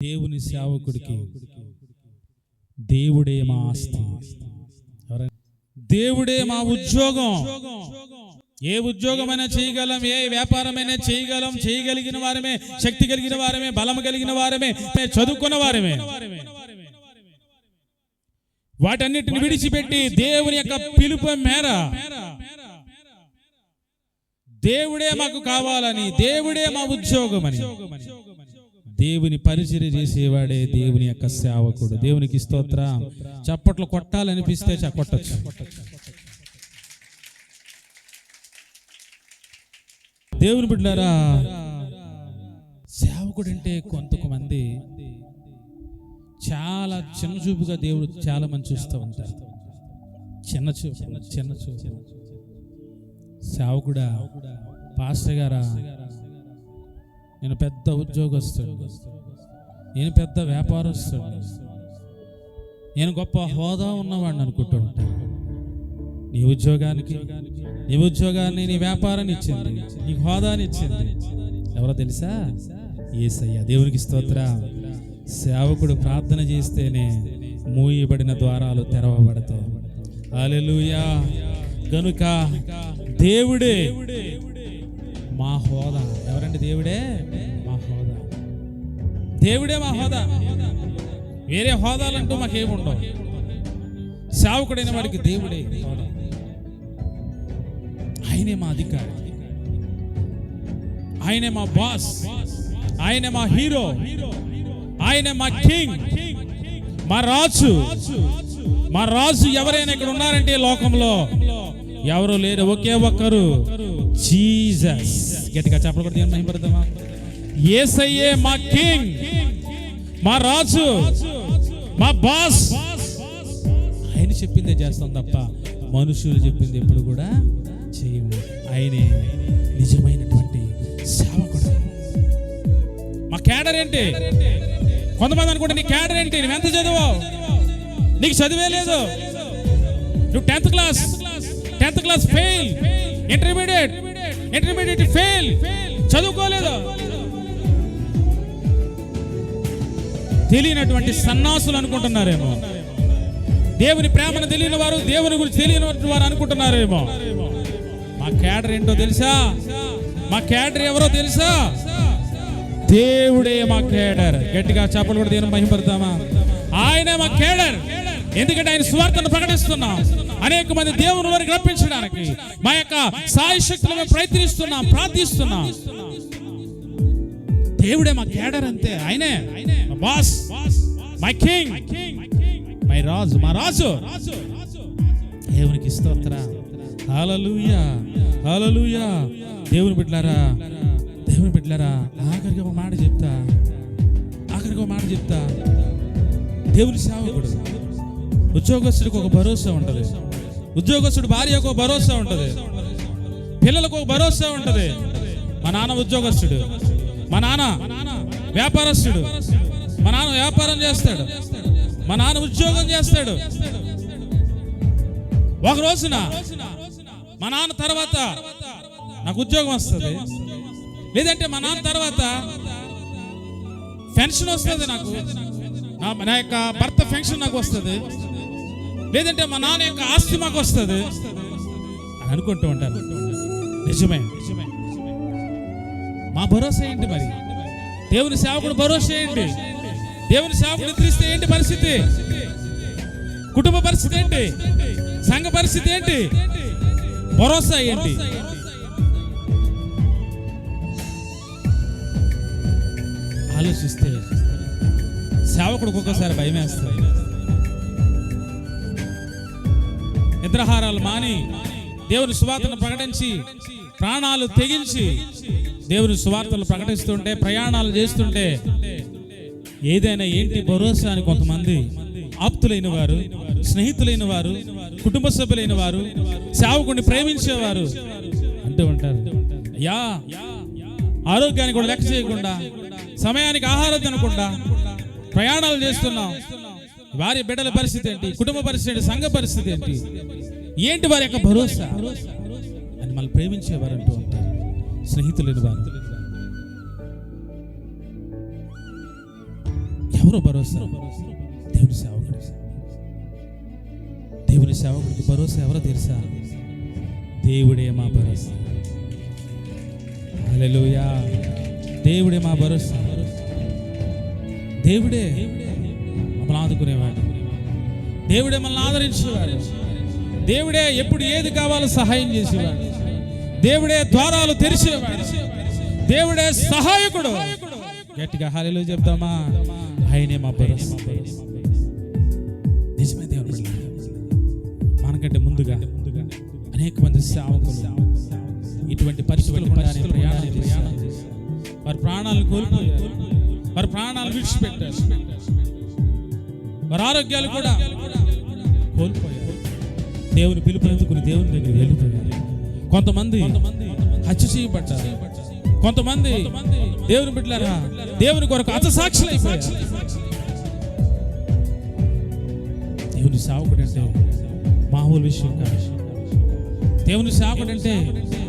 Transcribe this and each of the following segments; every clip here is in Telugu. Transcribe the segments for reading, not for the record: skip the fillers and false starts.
దేవుని సేవకుడికి దేవుడే మా ఆస్తి, దేవుడే మా ఉద్యోగం. ఏ ఉద్యోగమైనా చేయగలం, ఏ వ్యాపారమైనా చేయగలం. చేయగలిగిన వారమే, శక్తి కలిగిన వారమే, బలం కలిగిన వారమే, చదువుకున్న వారమే. వాటన్నిటిని విడిచిపెట్టి దేవుని యొక్క పిలుపు మేర దేవుడే మాకు కావాలని, దేవుడే మా ఉద్యోగమని దేవుని పరిచర్య చేసేవాడే దేవుని యొక్క సేవకుడు. దేవునికి స్తోత్రం. చప్పట్లు కొట్టాలనిపిస్తే కొట్టచ్చు. దేవుని బిడ్డలారా, సేవకుడు అంటే కొంతమంది చాలా చిన్న చూపుగా దేవుడు చాలా మంది చూస్తూ ఉంటారు. చిన్న చూపు. సేవకుడా, పాస్టర్ గారా, నేను పెద్ద ఉద్యోగస్తుడు, నేను పెద్ద వ్యాపారస్తుడు, నేను గొప్ప హోదా ఉన్నవాడిని అనుకుంటూ ఉంటాను. నీ ఉద్యోగాన్ని నీ వ్యాపారాన్ని ఇచ్చింది, నీకు హోదాని ఇచ్చింది ఎవరో తెలుసా? యేసయ్య. దేవునికి స్తోత్రం. సేవకుడు ప్రార్థన చేస్తేనే మూయబడిన ద్వారాలు తెరవబడతాయి. హల్లెలూయా. కనుక దేవుడే మా హోదా. ఎవరండి? దేవుడే మా హోదా. దేవుడే మా హోదా. వేరే హోదాలంటూ మాకేముండవు. సేవకుడైన వాడికి దేవుడే హోదా. ఆయనే మా అధికారి, ఆయనే మా బాస్, ఆయనే మా హీరో, ఆయనే మా కింగ్, మా రాజు. మా రాజు ఎవరైనా ఇక్కడ ఉన్నారంటే లోకంలో ఎవరు లేరు, ఒకే ఒక్కరు, జీసస్. గట్టిగా చెప్పకూడదు, ఏం మహిమపడతామా? యేసయ్యే మా కింగ్, మా రాజు, మా బాస్. ఆయన చెప్పిందే చేస్తాం తప్ప మనుషులు చెప్పింది ఎప్పుడు కూడా చేయము. ఆయనే నిజమైనటువంటి సేవకుడు. మా క్యాడర్ ఏంటి? కొంతమంది అనుకుంటే నీ క్యాడర్ ఏంటి? నువ్వు ఎంత చదువు? నీకు చదివే లేదు. నువ్వు 10th class fail, intermediate fail, చదువుకోలేదు. తెలియనటువంటి సన్నాసులు అనుకుంటున్నారేమో. దేవుని ప్రేమను తెలియని వారు, దేవుని గురించి తెలియని వారు అనుకుంటున్నారేమో. మా క్యాడర్ ఏంటో తెలుసా? మా క్యాడర్ ఎవరో తెలుసా? దేవుడే మా క్యాడర్. గట్టిగా చెప్పలు కూడా దేవుని మహిమపడతామా? ఆయనే మా క్యాడర్. ఎందుకంటే ఆయన సువార్తను ప్రకటిస్తున్నాం, అనేక మంది దేవుని వారికి రప్పించడానికి మా యొక్క సాయి శక్తులు మేము ప్రయత్నిస్తున్నాం, ప్రార్థిస్తున్నాం. దేవుడే మా క్యాడర్, అంతే. ఆయనే మా బాస్, మై కింగ్, మై రాజు, మా రాజు. దేవునికి స్తోత్రం. హల్లెలూయా, హల్లెలూయా. దేవుని బిడ్డలారా, ఆఖరికి ఒక మాట చెప్తా. దేవుని సేవకుడు ఉద్యోగస్తుడికి ఒక భరోసా ఉంటుంది. ఉద్యోగస్తుడు భార్యకు ఒక భరోసా ఉంటుంది, పిల్లలకు ఒక భరోసా ఉంటుంది. మా నాన్న ఉద్యోగస్తుడు, మా నాన్న వ్యాపారస్తుడు, మా నాన్న వ్యాపారం చేస్తాడు, మా నాన్న ఉద్యోగం చేస్తాడు. ఒక రోజున మా నాన్న తర్వాత నాకు ఉద్యోగం వస్తుంది, లేదంటే మా నాన్న తర్వాత పెన్షన్ వస్తుంది, నా యొక్క భర్త పెన్షన్ నాకు వస్తుంది, లేదంటే మా నాన్న యొక్క ఆస్తి మాకు వస్తుంది అని అనుకుంటూ ఉంటాను. నిజమే. మా భరోసా ఏంటి మరి? దేవుని సేవకుడు భరోసా ఏంటి? దేవుని సేవకుడు నిద్రిస్తే ఏంటి పరిస్థితి? కుటుంబ పరిస్థితి ఏంటి? సంఘ పరిస్థితి ఏంటి? భరోసా ఏంటి? ఆలోచిస్తే సేవకుడికి ఒక్కొక్కసారి భయం వేస్తుంది. నిద్రాహారాలు మాని దేవుని సువార్తను ప్రకటించి, ప్రాణాలు తెగించి దేవుని సువార్తలు ప్రకటిస్తుంటే, ప్రయాణాలు చేస్తుంటే ఏదైనా ఏంటి భరోసా అని కొంతమంది ఆప్తులైన వారు, స్నేహితులైన వారు, కుటుంబ సభ్యులైన వారు, సేవకుడిని ప్రేమించేవారు అంటూ ఉంటారు, అయ్యా ఆరోగ్యాన్ని కూడా లెక్క చేయకుండా, సమయానికి ఆహారం తినకుండా ప్రయాణాలు చేస్తున్నాం. వారి బిడ్డల పరిస్థితి ఏంటి? కుటుంబ పరిస్థితి ఏంటి? సంఘ పరిస్థితి ఏంటి? వారి యొక్క భరోసా అని మళ్ళీ ప్రేమించేవారు అంటూ ఉంటారు, స్నేహితులైన వారు. ఎవరు భరోసా? దేవుని సేవకుడు. దేవుని సేవకుడికి భరోసా ఎవరో తెలుసా? దేవుడే మా భరోసా. హల్లెలూయా. దేవుడే మా భరోసా. దేవుడే మమ్మల్ని ఆదుకునేవాడు. దేవుడే మనల్ని ఆదరించేవాడు. దేవుడే ఎప్పుడు ఏది కావాలో సహాయం చేసేవాడు. దేవుడే ద్వారాలు తెరిచేవాడు. దేవుడే సహాయకుడు. గట్టిగా హల్లెలూయా చెప్తామా? ఆయనే మా భరోసా. నిజమే దేవుడు. మనకంటే ముందుగా అనేక మంది సేవకులు ఇటువంటి పరిస్థితులు ప్రయాణం చేశారు. వారి ప్రాణాలను కోల్పోయారు. వారి ప్రాణాలు విడిచిపెట్టారు. వారి ఆరోగ్యాలు కూడా కోల్పోయారు. దేవుని పిలుపునందుకుని దేవుని దగ్గర వెళ్ళిపోయారు. కొంతమంది హత్య చేయబడ్డారు. కొంతమంది దేవుని బిడ్డలారా దేవుని కొరకు హతసాక్షులు అయిపోయారు. దేవుని సేవకుడు అంటే మామూలు విషయం కాదు. దేవుని సేవకుడు అంటే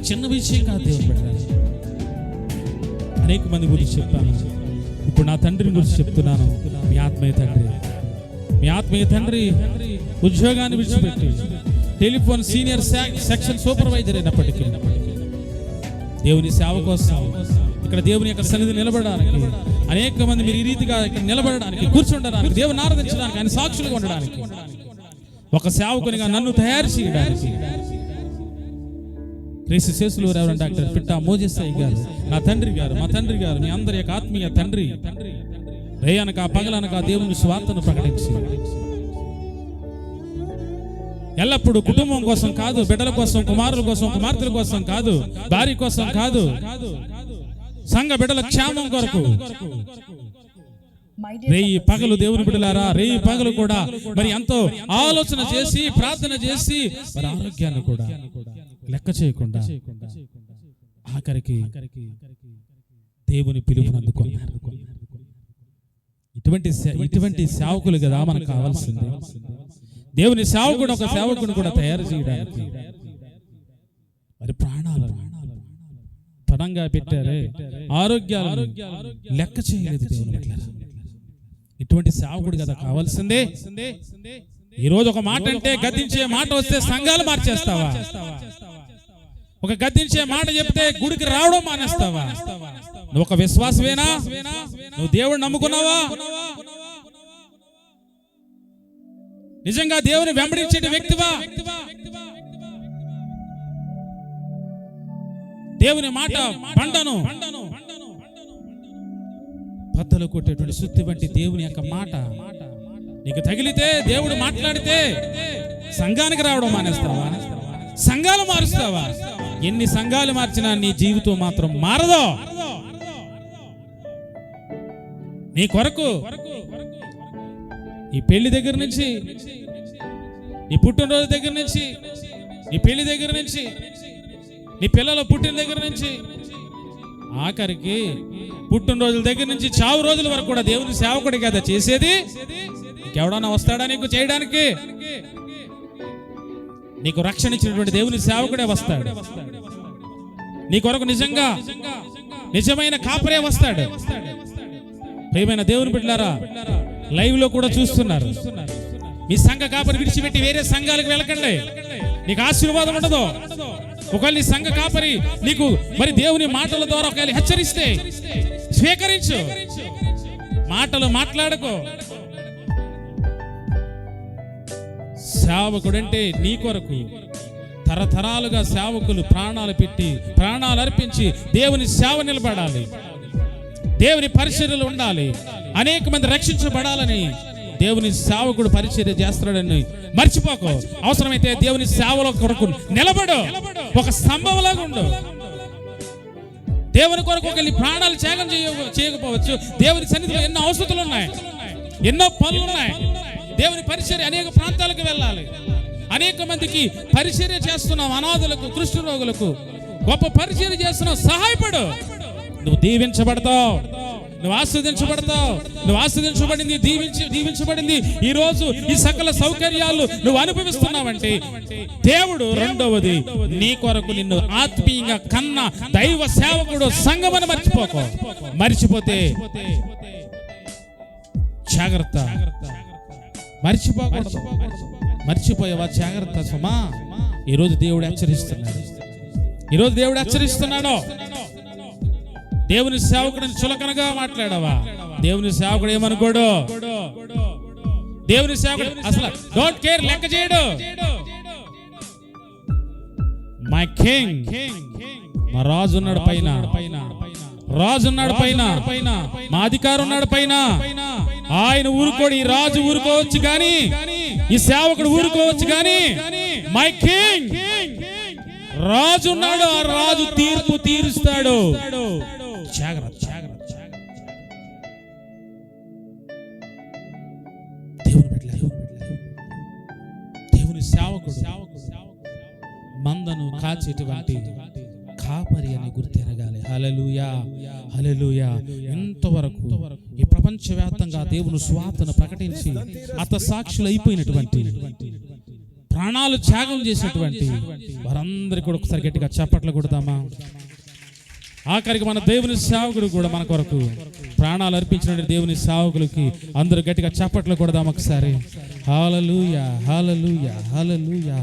చిన్న విషయం కాదు. దేవుని బిడ్డలారా అనేక మంది గురించి చెప్తాను. ఇప్పుడు నా తండ్రిని గురించి చెప్తున్నాను. మీ ఆత్మీయ తండ్రి, మీ ఆత్మీయ తండ్రి ఉద్యోగాన్ని విడిచిపెట్టి టెలిఫోన్ సీనియర్ సెక్షన్ సూపర్వైజర్ అయినప్పటికీ దేవుని సేవ కోసం ఇక్కడ దేవుని యొక్క సన్నిధి నిలబడడానికి, అనేక మంది మీరు ఈ రీతిగా ఇక్కడ నిలబడడానికి, కూర్చుండడానికి, దేవుని ఆరాధించడానికి, ఆయన సాక్షులుగా ఉండడానికి, ఒక సేవకునిగా నన్ను తయారు చేయడానికి రేసి శేషులు రెవరెండ్ డాక్టర్ పిట్టా మోజెస్సయ్య గారు, నా తండ్రి గారు, మా తండ్రి గారు, మీ అందరి యొక్క ఆత్మీయ తండ్రి రేయనక పగలనక దేవుని స్వార్థను ప్రకటించి ఎల్లప్పుడూ కుటుంబం కోసం కాదు, బిడ్డల కోసం, కుమారుల కోసం, కుమార్తెల కోసం కాదు, భార్య కోసం కాదు, సంఘ బిడ్డల క్షేమం కొరకు రేయి పగలు దేవుని బిడ్డలారా రేయి పగలు కూడా మరి ఎంతో ఆలోచన చేసి ప్రార్థన చేసి మరి ఆరోగ్యాన్ని కూడా లెక్క చేయకుండా ఆఖరికి దేవుని పిలుపునందుకున్నారు. ఇటువంటి సేవకులు కదా మనకు కావాల్సింది. దేవుని సేవకుడు ఒక సేవకుని కూడా తయారు చేయడానికి మరి ప్రాణాలను పణంగా పెట్టారే, ఆరోగ్యాలు లెక్క చేయలేదు దేవుని బిడ్డలారా. ఇటువంటి సేవకుడు కదా కావాల్సిందే. ఈరోజు ఒక మాట అంటే గద్దించే మాట వస్తే సంఘాలు మార్చేస్తావా? ఒక గద్దించే మాట చెప్తే గుడికి రావడం మానేస్తావా? నువ్వు ఒక విశ్వాసమేనా? నువ్వు దేవుడిని నమ్ముకున్నావా? నిజంగా దేవుని వెంబడించే వ్యక్తివా? దేవుని మాట బండను బద్దలు కొట్టేటువంటి సుత్తి వంటి దేవుని యొక్క మాట నీకు తగిలితే, దేవుడు మాట్లాడితే సంఘానికి రావడం మానేస్తావా? సంఘాలు మారుస్తావా? ఎన్ని సంఘాలు మార్చినా నీ జీవితం మాత్రం మారదు. నీ కొరకు ఈ పెళ్లి దగ్గర నుంచి, నీ పుట్టినరోజు దగ్గర నుంచి, నీ పెళ్లి దగ్గర నుంచి, నీ పిల్లల పుట్టిన దగ్గర నుంచి, ఆఖరికి పుట్టినరోజుల దగ్గర నుంచి చావు రోజుల వరకు కూడా దేవుని సేవకుడి కదా చేసేది. ఇంకెవడన్నా వస్తాడా నీకు చేయడానికి? నీకు రక్షణ ఇచ్చినటువంటి దేవుని సేవకుడే వస్తాడు. నీ కొరకు నిజంగా నిజమైన కాపరే వస్తాడు. ప్రియమైన దేవుని బిడ్డలారా, లైవ్ లో కూడా చూస్తున్నారు. మీ సంఘ కాపరి విడిచిపెట్టి వేరే సంఘాలకు వెళ్ళకండి. నీకు ఆశీర్వాదం ఉండదు. ఒకవేళ నీ సంఘ కాపరి నీకు మరి దేవుని మాటల ద్వారా ఒకవేళ హెచ్చరిస్తే స్వీకరించు. మాటలు మాట్లాడకో. సేవకుడంటే నీ కొరకు తరతరాలుగా సేవకులు ప్రాణాలు పెట్టి ప్రాణాలు అర్పించి దేవుని సేవ నిలబడాలి, దేవుని పరిచర్యలు ఉండాలి, అనేక మంది రక్షించబడాలని దేవుని సేవకుడు పరిచర్య చేస్తాడని మర్చిపోకు. అవసరమైతే దేవుని సేవలో కొరకు నిలబడు, ఒక స్తంభంలాగా ఉండు. దేవుని కొరకు ఒకరి ప్రాణాలు త్యాగం చేయకపోవచ్చు. దేవుని సన్నిధిలో ఎన్నో అవసరాలు ఉన్నాయి, ఎన్నో పనులు ఉన్నాయి. దేవుని పరిచర్య అనేక ప్రాంతాలకు వెళ్ళాలి. అనేక మందికి పరిచర్య చేస్తున్నాం. అనాథులకు, కుష్ఠ రోగులకు గొప్ప పరిచర్య చేస్తున్నావు. సహాయపడు. నువ్వు దీవించబడతావు, నువ్వు ఆస్వాదించబడతావు. నువ్వు ఆస్వాదించబడింది, దీవించబడింది. ఈ రోజు ఈ సకల సౌకర్యాలు నువ్వు అనుభవిస్తున్నావంటే దేవుడు రెండవది నీ కొరకు నిన్ను ఆత్మీయంగా కన్న దైవ సేవకుడు సంఘమని మర్చిపోతే జాగ్రత్త. మర్చిపోకూడదు. మర్చిపోయావా? జాగ్రత్త సుమా. ఈరోజు దేవుడు హెచ్చరిస్తున్నాడు. ఈరోజు దేవుడు హెచ్చరిస్తున్నాడు. దేవుని సేవకుడిని చులకనగా మాట్లాడావా? దేవుని సేవకుడు ఏమనుకోడు. దేవుని సేవకుడు అసలు డోంట్ కేర్, లెక్క చేయడు. మై కింగ్, మా రాజు ఉన్నాడు పైన, రాజు ఉన్నాడు పైన, మా అధికారం ఉన్నాడు పైన. ఆయన ఊరుకోడు. ఈ రాజు ఊరుకోవచ్చు కానీ, ఈ సేవకుడు ఊరుకోవచ్చు కానీ, మై కింగ్ రాజు ఉన్నాడు. ఆ రాజు తీర్పు తీరుస్తాడు. జాగ్రత్త. దేవుని సేవకుడు మందను కాచేటువంటి కాపరి అని గుర్తెరగాలి. హల్లెలూయా, హల్లెలూయా. ఎంతవరకు ఈ ప్రపంచవ్యాప్తంగా దేవుని స్వార్థను ప్రకటించి హతసాక్షులు అయిపోయినటువంటి, ప్రాణాలు త్యాగం చేసినటువంటి వారందరికీ కూడా ఒకసారి గట్టిగా చప్పట్లు కొడదామా? ఆఖరికి మన దేవుని సేవకుడు కూడా మన కొరకు ప్రాణాలు అర్పించిన దేవుని సేవకులకి అందరూ గట్టిగా చప్పట్లు కొడదాం ఒకసారి. హల్లెలూయా, హల్లెలూయా, హల్లెలూయా.